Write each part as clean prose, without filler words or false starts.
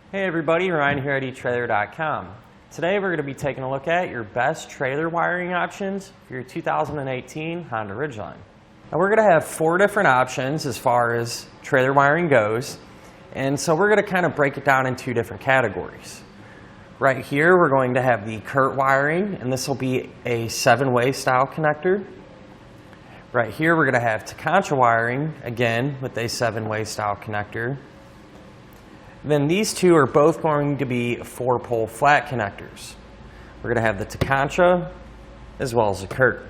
Hey everybody, Ryan here at etrailer.com. Today we're going to be taking a look at your best trailer wiring options for your 2018 Honda Ridgeline. Now we're going to have 4 different options as far as trailer wiring goes, and so we're going to kind of break it down in 2 different categories. Right here we're going to have the Kurt wiring, and this will be a 7-way style connector. Right here we're going to have Tekonsha wiring, again with a 7-way style connector. Then these 2 are both going to be 4-pole flat connectors. We're going to have the Tekonsha as well as the Kurt.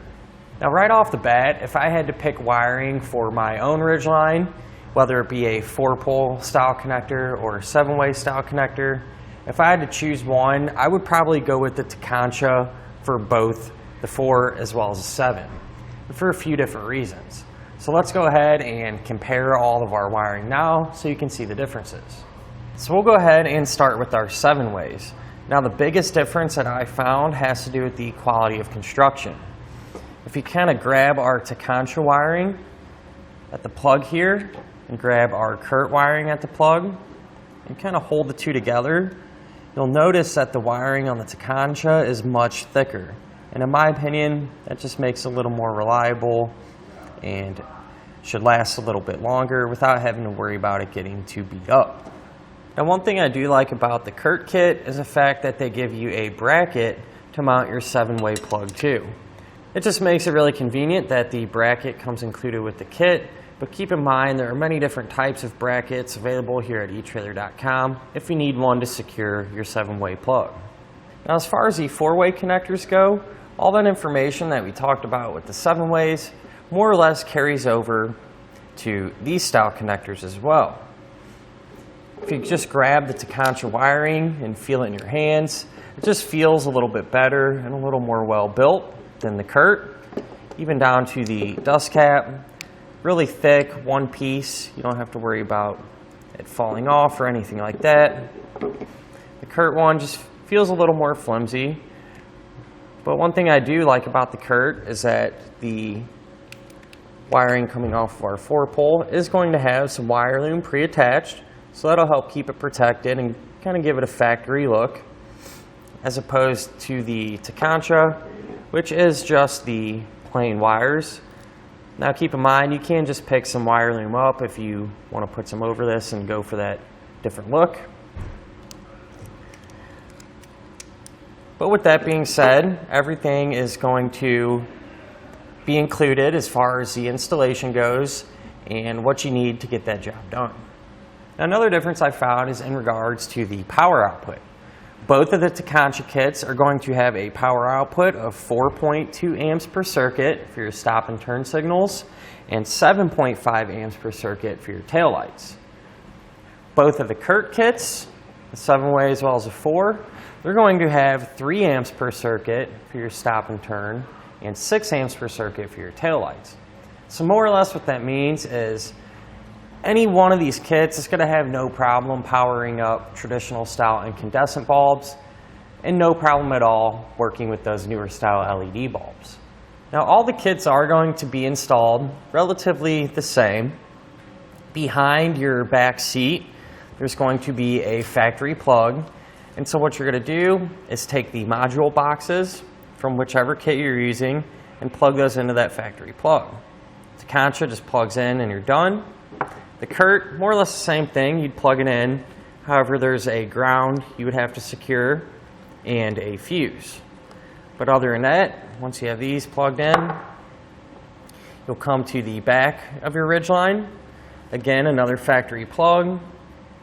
Now right off the bat, if I had to pick wiring for my own Ridgeline, whether it be a 4-pole style connector or a 7-way style connector, if I had to choose one, I would probably go with the Tekonsha for both the 4 as well as the 7, for a few different reasons. So let's go ahead and compare all of our wiring now so you can see the differences. So we'll go ahead and start with our 7-ways. Now the biggest difference that I found has to do with the quality of construction. If you kind of grab our Tekonsha wiring at the plug here and grab our Kurt wiring at the plug and kind of hold the 2 together, you'll notice that the wiring on the Tekonsha is much thicker. And in my opinion, that just makes it a little more reliable and should last a little bit longer without having to worry about it getting too beat up. Now one thing I do like about the Kurt kit is the fact that they give you a bracket to mount your 7-way plug to. It just makes it really convenient that the bracket comes included with the kit, but keep in mind there are many different types of brackets available here at etrailer.com if you need one to secure your 7-way plug. Now as far as the 4-way connectors go, all that information that we talked about with the 7-ways more or less carries over to these style connectors as well. If you just grab the Tekonsha wiring and feel it in your hands, it just feels a little bit better and a little more well built than the Kurt. Even down to the dust cap, really thick, one piece. You don't have to worry about it falling off or anything like that. The Kurt one just feels a little more flimsy. But one thing I do like about the Kurt is that the wiring coming off of our 4-pole is going to have some wire loom pre-attached. So that'll help keep it protected and kind of give it a factory look, as opposed to the Tekonsha, which is just the plain wires. Now keep in mind, you can just pick some wire loom up if you want to put some over this and go for that different look. But with that being said, everything is going to be included as far as the installation goes and what you need to get that job done. Now, another difference I found is in regards to the power output. Both of the Tekonsha kits are going to have a power output of 4.2 amps per circuit for your stop and turn signals and 7.5 amps per circuit for your taillights. Both of the Kurt kits, the 7-way as well as the 4, they're going to have 3 amps per circuit for your stop and turn and 6 amps per circuit for your taillights. So more or less what that means is any one of these kits is going to have no problem powering up traditional style incandescent bulbs and no problem at all working with those newer style LED bulbs. Now all the kits are going to be installed relatively the same. Behind your back seat there's going to be a factory plug, and so what you're going to do is take the module boxes from whichever kit you're using and plug those into that factory plug. Tekonsha just plugs in and you're done. The Kurt, more or less the same thing, you'd plug it in. However, there's a ground you would have to secure and a fuse. But other than that, once you have these plugged in, you'll come to the back of your Ridgeline. Again, another factory plug,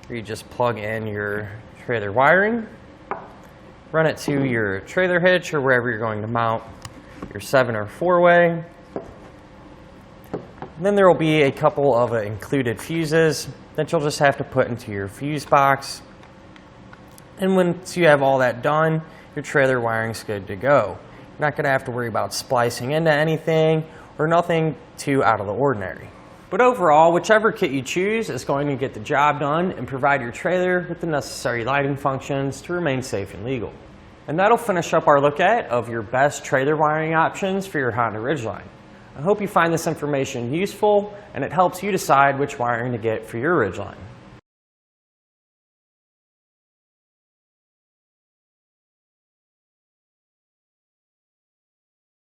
where you just plug in your trailer wiring, run it to your trailer hitch or wherever you're going to mount your 7 or 4-way. Then there will be a couple of included fuses that you'll just have to put into your fuse box. And once you have all that done, your trailer wiring's good to go. You're not going to have to worry about splicing into anything or nothing too out of the ordinary. But overall, whichever kit you choose is going to get the job done and provide your trailer with the necessary lighting functions to remain safe and legal. And that'll finish up our look at of your best trailer wiring options for your Honda Ridgeline. I hope you find this information useful and it helps you decide which wiring to get for your Ridgeline.